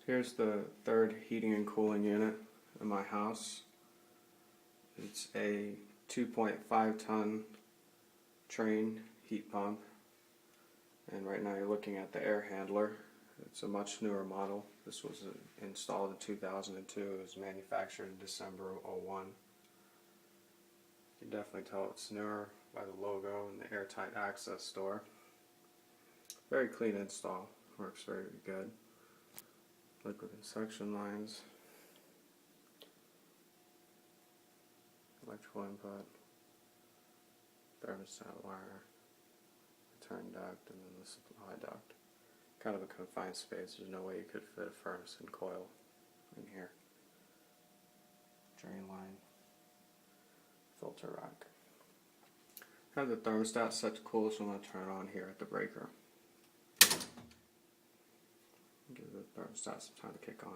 Here's the third heating and cooling unit in my house. It's a 2.5 ton Trane heat pump, and right now you're looking at the air handler. It's a much newer model. This was installed in 2002. It was manufactured in December of '01. You can definitely tell it's newer by the logo and the airtight access door. Very clean install. Works very good. Liquid and suction lines. Electrical input. Thermostat wire. Return duct, and then the supply duct. Kind of a confined space. There's no way you could fit a furnace and coil in here. Drain line. Filter rack. I have the thermostat set to cool, so I'm going to turn it on here at the breaker. Give the thermostat some time to kick on.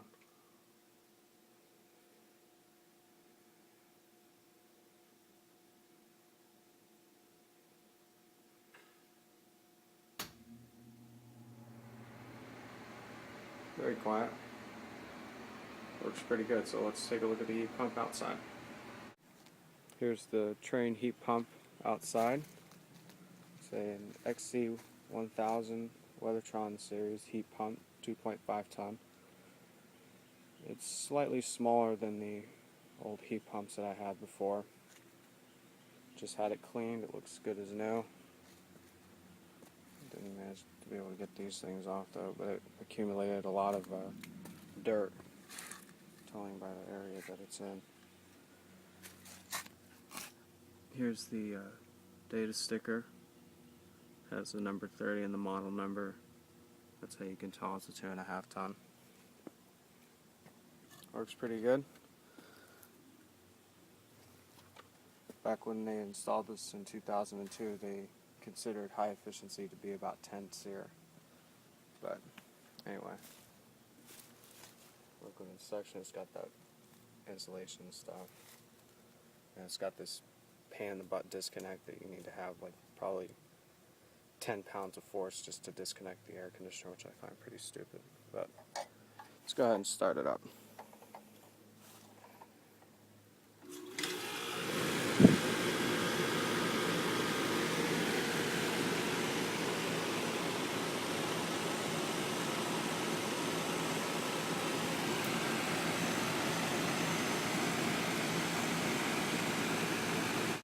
Very quiet. Works pretty good, so let's take a look at the heat pump outside. Here's the Trane heat pump outside. It's an XC1000 Weathertron series heat pump, 2.5 ton. It's slightly smaller than the old heat pumps that I had before. Just had it cleaned, it looks good as new. Didn't manage to be able to get these things off though, but it accumulated a lot of dirt, telling by the area that it's in. Here's the data sticker. Has the number 30 and the model number. That's how you can tell it's a 2.5 ton. Works pretty good. Back when they installed this in 2002, they considered high efficiency to be about 10 SEER. But anyway, liquid and suction, it's got that insulation stuff. And it's got this pan the butt disconnect that you need to have like probably 10 pounds of force just to disconnect the air conditioner, which I find pretty stupid. But let's go ahead and start it up.